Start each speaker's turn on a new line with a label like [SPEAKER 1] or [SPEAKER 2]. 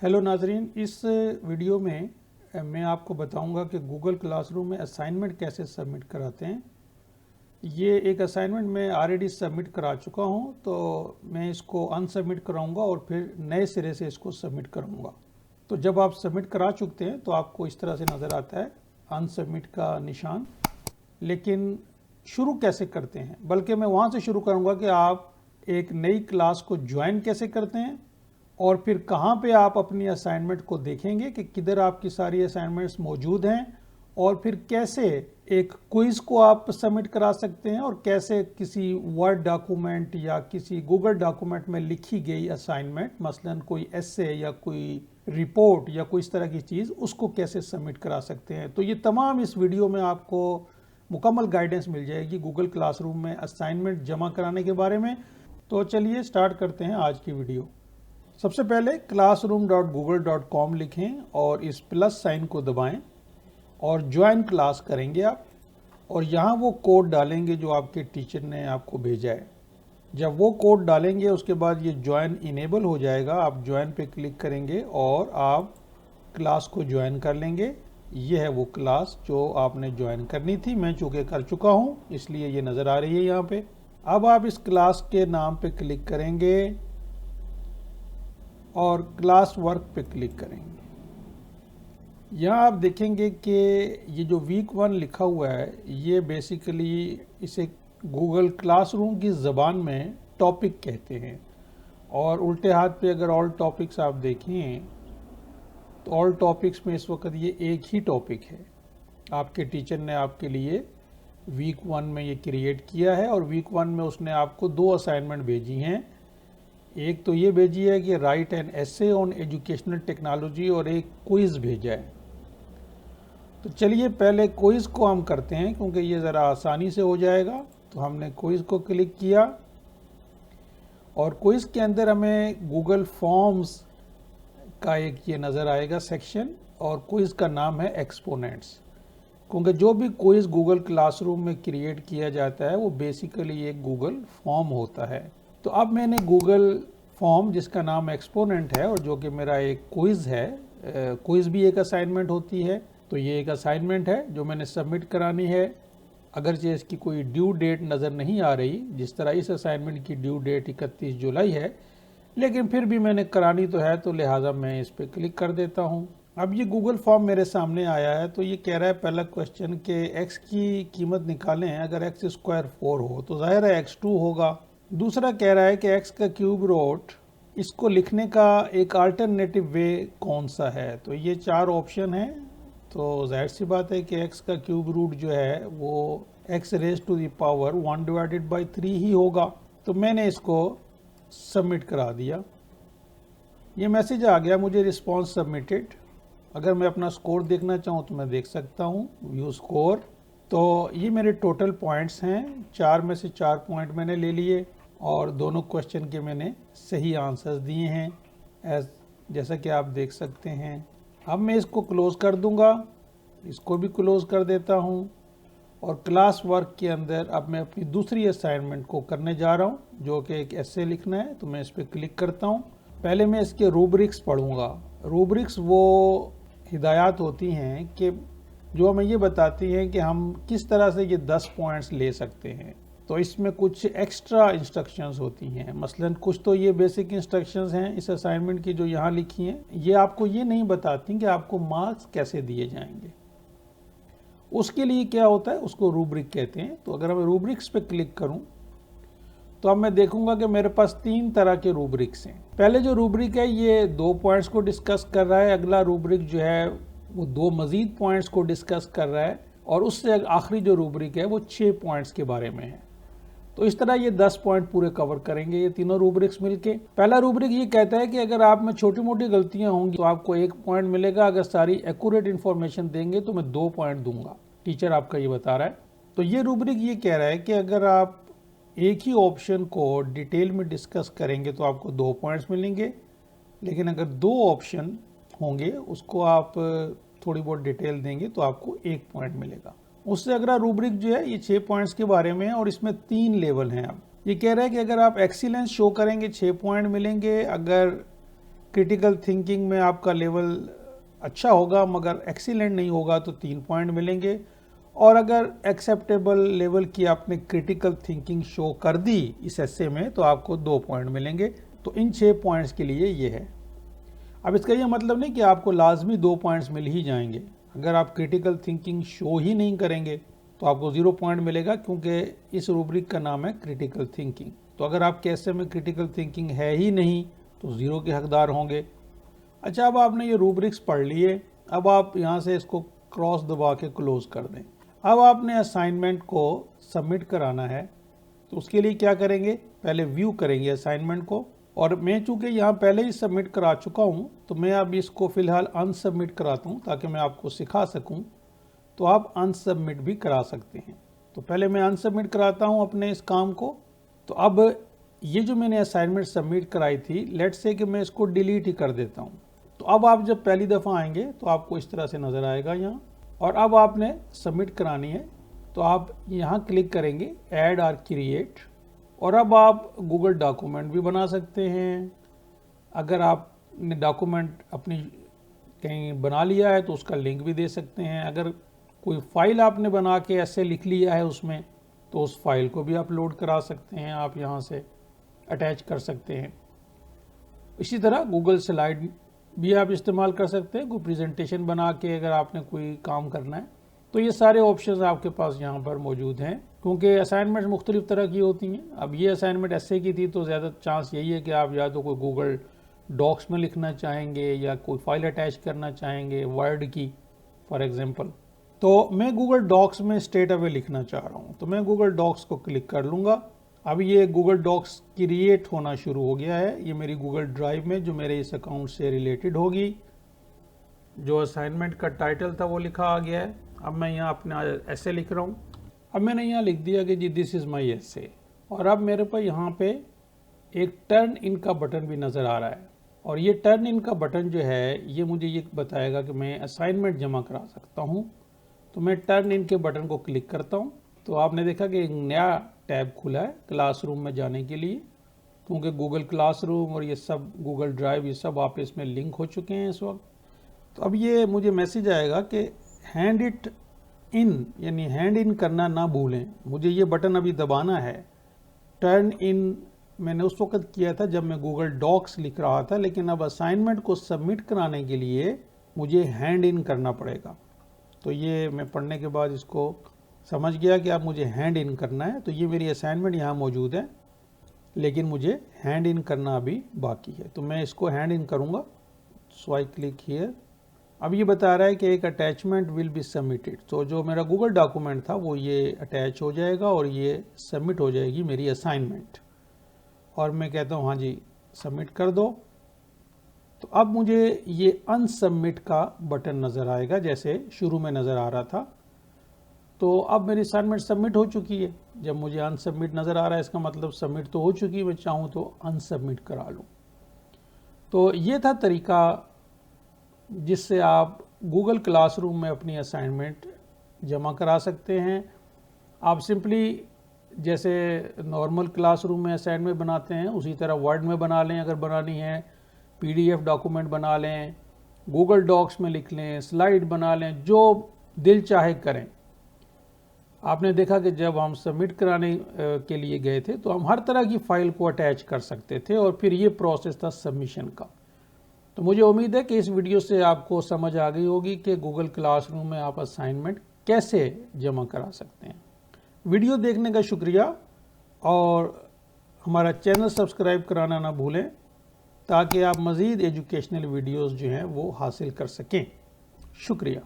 [SPEAKER 1] Hello नाजरीन, इस video में मैं आपको बताऊंगा कि गूगल क्लासरूम में असाइनमेंट कैसे सबमिट कराते हैं। ये एक असाइनमेंट मैं ऑलरेडी सबमिट करा चुका हूं, तो मैं इसको अनसबमिट कराऊंगा और फिर नए सिरे से इसको सबमिट करूंगा। तो जब आप सबमिट करा चुकते हैं तो आपको इस तरह से नज़र आता है अनसबमिट का निशान। लेकिन शुरू कैसे करते हैं, बल्कि मैं वहाँ से शुरू करूँगा कि आप एक नई क्लास को ज्वाइन कैसे करते हैं और फिर कहाँ पे आप अपनी असाइनमेंट को देखेंगे कि किधर आपकी सारी असाइनमेंट्स मौजूद हैं, और फिर कैसे एक क्विज को आप सबमिट करा सकते हैं और कैसे किसी वर्ड डॉक्यूमेंट या किसी गूगल डॉक्यूमेंट में लिखी गई असाइनमेंट, मसलन कोई एसे या कोई रिपोर्ट या कोई इस तरह की चीज़, उसको कैसे सबमिट करा सकते हैं। तो ये तमाम इस वीडियो में आपको मुकम्मल गाइडेंस मिल जाएगी गूगल क्लासरूम में असाइनमेंट जमा कराने के बारे में। तो चलिए स्टार्ट करते हैं आज की वीडियो। सबसे पहले classroom.google.com लिखें और इस प्लस साइन को दबाएं और ज्वाइन क्लास करेंगे आप, और यहाँ वो कोड डालेंगे जो आपके टीचर ने आपको भेजा है। जब वो कोड डालेंगे उसके बाद ये ज्वाइन इनेबल हो जाएगा। आप ज्वाइन पे क्लिक करेंगे और आप क्लास को ज्वाइन कर लेंगे। ये है वो क्लास जो आपने ज्वाइन करनी थी। मैं चूँकि कर चुका हूँ इसलिए ये नज़र आ रही है यहाँ पे। अब आप इस क्लास के नाम पे क्लिक करेंगे और क्लास वर्क पे क्लिक करेंगे। यहाँ आप देखेंगे कि ये जो वीक 1 लिखा हुआ है, ये बेसिकली इसे गूगल क्लासरूम की ज़बान में टॉपिक कहते हैं। और उल्टे हाथ पे अगर ऑल टॉपिक्स आप देखें तो ऑल टॉपिक्स में इस वक्त ये एक ही टॉपिक है। आपके टीचर ने आपके लिए वीक 1 में ये क्रिएट किया है, और वीक 1 में उसने आपको 2 असाइनमेंट भेजी हैं। एक तो ये भेजी है कि right an essay on educational technology, और एक क्विज भेजा है। तो चलिए पहले क्विज को हम करते हैं क्योंकि ये ज़रा आसानी से हो जाएगा। तो हमने क्विज को क्लिक किया और क्विज के अंदर हमें गूगल फॉर्म्स का एक ये नज़र आएगा सेक्शन, और क्विज का नाम है एक्सपोनेंट्स। क्योंकि जो भी क्विज गूगल क्लासरूम में क्रिएट किया जाता है वो बेसिकली एक गूगल फॉर्म होता है। तो अब मैंने गूगल फॉर्म जिसका नाम एक्सपोनेंट है और जो कि मेरा एक क्विज है, क्विज भी एक असाइनमेंट होती है, तो ये एक असाइनमेंट है जो मैंने सबमिट करानी है। अगरचे इसकी कोई ड्यू डेट नज़र नहीं आ रही, जिस तरह इस असाइनमेंट की ड्यू डेट 31 जुलाई है, लेकिन फिर भी मैंने करानी तो है, तो लिहाजा मैं इस पर क्लिक कर देता हूँ। अब ये गूगल फॉर्म मेरे सामने आया है। तो ये कह रहा है पहला क्वेश्चन कि x की कीमत निकालें। अगर x स्क्वायर 4 हो तो जाहिर है x2 होगा। दूसरा कह रहा है कि x का क्यूब रूट, इसको लिखने का एक अल्टरनेटिव वे कौन सा है। तो ये 4 ऑप्शन है। तो जाहिर सी बात है कि x का क्यूब रूट जो है वो x raise to the power 1/3 ही होगा। तो मैंने इसको सबमिट करा दिया। ये मैसेज आ गया मुझे, रिस्पॉन्स सबमिटेड। अगर मैं अपना स्कोर देखना चाहूँ तो मैं देख सकता हूँ, व्यू स्कोर। तो ये मेरे टोटल पॉइंट्स हैं। 4 में से 4 पॉइंट मैंने ले लिए और दोनों क्वेश्चन के मैंने सही आंसर्स दिए हैं, जैसा कि आप देख सकते हैं। अब मैं इसको क्लोज़ कर दूंगा, इसको भी क्लोज़ कर देता हूँ, और क्लास वर्क के अंदर अब मैं अपनी दूसरी असाइनमेंट को करने जा रहा हूँ जो कि एक एसे लिखना है। तो मैं इस पर क्लिक करता हूँ। पहले मैं इसके रूब्रिक्स पढ़ूँगा। रूब्रिक्स वो हिदायत होती हैं कि जो हमें ये बताती हैं कि हम किस तरह से ये 10 पॉइंट्स ले सकते हैं। तो इसमें कुछ एक्स्ट्रा इंस्ट्रक्शंस होती हैं। मसलन कुछ तो ये बेसिक इंस्ट्रक्शंस हैं इस असाइनमेंट की जो यहाँ लिखी हैं, ये आपको ये नहीं बताती कि आपको मार्क्स कैसे दिए जाएंगे। उसके लिए क्या होता है, उसको रूब्रिक कहते हैं। तो अगर मैं रूब्रिक्स पे क्लिक करूं तो अब मैं देखूंगा कि मेरे पास 3 तरह के रूब्रिक्स हैं। पहले जो रूब्रिक है ये 2 पॉइंट्स को डिस्कस कर रहा है। अगला रूब्रिक जो है वो 2 मजीद पॉइंट्स को डिस्कस कर रहा है, और उससे आखिरी जो रूब्रिक है वो 6 पॉइंट्स के बारे में है। तो इस तरह ये 10 पॉइंट पूरे कवर करेंगे ये तीनों रूब्रिक्स मिलके। पहला रूब्रिक ये कहता है कि अगर आप में छोटी मोटी गलतियां होंगी तो आपको 1 पॉइंट मिलेगा। अगर सारी एक्यूरेट इन्फॉर्मेशन देंगे तो मैं 2 पॉइंट दूंगा। टीचर आपका ये बता रहा है। तो ये रूब्रिक ये कह रहा है कि अगर आप एक ही ऑप्शन को डिटेल में डिस्कस करेंगे तो आपको 2 पॉइंट्स मिलेंगे, लेकिन अगर 2 ऑप्शन होंगे उसको आप थोड़ी बहुत डिटेल देंगे तो आपको 1 पॉइंट मिलेगा। उससे अगला रूब्रिक जो है ये 6 पॉइंट्स के बारे में है, और इसमें 3 लेवल हैं। अब ये कह रहा है कि अगर आप एक्सीलेंस शो करेंगे 6 पॉइंट मिलेंगे, अगर क्रिटिकल थिंकिंग में आपका लेवल अच्छा होगा मगर एक्सीलेंट नहीं होगा तो 3 पॉइंट मिलेंगे, और अगर एक्सेप्टेबल लेवल की आपने क्रिटिकल थिंकिंग शो कर दी इस एस्से में तो आपको 2 पॉइंट मिलेंगे। तो इन 6 पॉइंट्स के लिए ये है। अब इसका ये मतलब नहीं कि आपको लाजमी 2 पॉइंट्स मिल ही जाएंगे। अगर आप क्रिटिकल थिंकिंग शो ही नहीं करेंगे तो आपको 0 पॉइंट मिलेगा, क्योंकि इस रूब्रिक का नाम है क्रिटिकल थिंकिंग। तो अगर आपके एस्से में क्रिटिकल थिंकिंग है ही नहीं तो 0 के हकदार होंगे। अच्छा, अब आपने ये रूब्रिक्स पढ़ लिए, अब आप यहाँ से इसको क्रॉस दबा के क्लोज कर दें। अब आपने असाइनमेंट को सबमिट कराना है, तो उसके लिए क्या करेंगे, पहले व्यू करेंगे असाइनमेंट को, और मैं चूंकि यहाँ पहले ही सबमिट करा चुका हूँ तो मैं अब इसको फ़िलहाल अनसबमिट कराता हूँ ताकि मैं आपको सिखा सकूँ। तो आप अनसबमिट भी करा सकते हैं। तो पहले मैं अनसबमिट कराता हूँ अपने इस काम को। तो अब ये जो मैंने असाइनमेंट सबमिट कराई थी, लेट्स से कि मैं इसको डिलीट ही कर देता हूँ। तो अब आप जब पहली दफ़ा आएंगे तो आपको इस तरह से नज़र आएगा यहाँ, और अब आपने सबमिट करानी है। तो आप यहाँ क्लिक करेंगे ऐड और क्रिएट, और अब आप गूगल डॉक्यूमेंट भी बना सकते हैं। अगर आपने डॉक्यूमेंट अपनी कहीं बना लिया है तो उसका लिंक भी दे सकते हैं। अगर कोई फाइल आपने बना के ऐसे लिख लिया है उसमें, तो उस फाइल को भी अपलोड करा सकते हैं, आप यहाँ से अटैच कर सकते हैं। इसी तरह गूगल स्लाइड भी आप इस्तेमाल कर सकते हैं, कोई प्रेजेंटेशन बना के अगर आपने कोई काम करना है। तो ये सारे ऑप्शंस आपके पास यहाँ पर मौजूद हैं, क्योंकि असाइनमेंट मुख्तलिफ तरह की होती हैं। अब ये असाइनमेंट ऐसे की थी तो ज़्यादा चांस यही है कि आप या तो कोई गूगल डॉक्स में लिखना चाहेंगे या कोई फाइल अटैच करना चाहेंगे वर्ड की फॉर एग्जांपल। तो मैं गूगल डॉक्स में स्ट्रेट अवे लिखना चाह रहा हूँ, तो मैं गूगल डॉक्स को क्लिक कर लूँगा। अब ये गूगल डॉक्स क्रिएट होना शुरू हो गया है। ये मेरी गूगल ड्राइव में जो मेरे इस अकाउंट से रिलेटेड होगी, जो असाइनमेंट का टाइटल था वो लिखा आ गया है। अब मैं यहाँ अपना ऐसे लिख रहा हूँ। अब मैंने यहाँ लिख दिया कि जी दिस इज़ माई ऐसे, और अब मेरे पास यहाँ पे एक टर्न इन का बटन भी नज़र आ रहा है, और ये टर्न इन का बटन जो है ये मुझे ये बताएगा कि मैं असाइनमेंट जमा करा सकता हूँ। तो मैं टर्न इन के बटन को क्लिक करता हूँ, तो आपने देखा कि एक नया टैब खुला है क्लासरूम में जाने के लिए, क्योंकि गूगल क्लासरूम और ये सब गूगल ड्राइव ये सब आप इसमें लिंक हो चुके हैं इस वक्त। तो अब ये मुझे मैसेज आएगा कि हैंड इट इन, यानी हैंड इन करना ना भूलें। मुझे ये बटन अभी दबाना है। टर्न इन मैंने उस वक्त किया था जब मैं गूगल डॉक्स लिख रहा था, लेकिन अब असाइनमेंट को सबमिट कराने के लिए मुझे हैंड इन करना पड़ेगा। तो ये मैं पढ़ने के बाद इसको समझ गया कि अब मुझे हैंड इन करना है। तो ये मेरी असाइनमेंट यहाँ मौजूद है, लेकिन मुझे हैंड इन करना अभी बाकी है। तो मैं इसको हैंड इन करूँगा। सो आई क्लिक हियर। अब ये बता रहा है कि एक अटैचमेंट विल बी सबमिटेड। तो जो मेरा गूगल डॉक्यूमेंट था वो ये अटैच हो जाएगा और ये सबमिट हो जाएगी मेरी असाइनमेंट। और मैं कहता हूँ हाँ जी सबमिट कर दो। तो अब मुझे ये अनसबमिट का बटन नज़र आएगा जैसे शुरू में नज़र आ रहा था। तो अब मेरी असाइनमेंट सबमिट हो चुकी है। जब मुझे अनसबमिट नज़र आ रहा है इसका मतलब सबमिट तो हो चुकी है, मैं चाहूँ तो अनसबमिट करा लूँ। तो ये था तरीका जिससे आप गूगल क्लासरूम में अपनी असाइनमेंट जमा करा सकते हैं। आप सिंपली जैसे नॉर्मल क्लासरूम में असाइनमेंट बनाते हैं उसी तरह वर्ड में बना लें, अगर बनानी है PDF डॉक्यूमेंट बना लें, गूगल डॉक्स में लिख लें, स्लाइड बना लें, जो दिल चाहे करें। आपने देखा कि जब हम सबमिट कराने के लिए गए थे तो हम हर तरह की फ़ाइल को अटैच कर सकते थे, और फिर ये प्रोसेस था सबमिशन का। तो मुझे उम्मीद है कि इस वीडियो से आपको समझ आ गई होगी कि गूगल क्लासरूम में आप असाइनमेंट कैसे जमा करा सकते हैं। वीडियो देखने का शुक्रिया, और हमारा चैनल सब्सक्राइब कराना ना भूलें ताकि आप मज़ीद एजुकेशनल वीडियोस जो हैं वो हासिल कर सकें। शुक्रिया।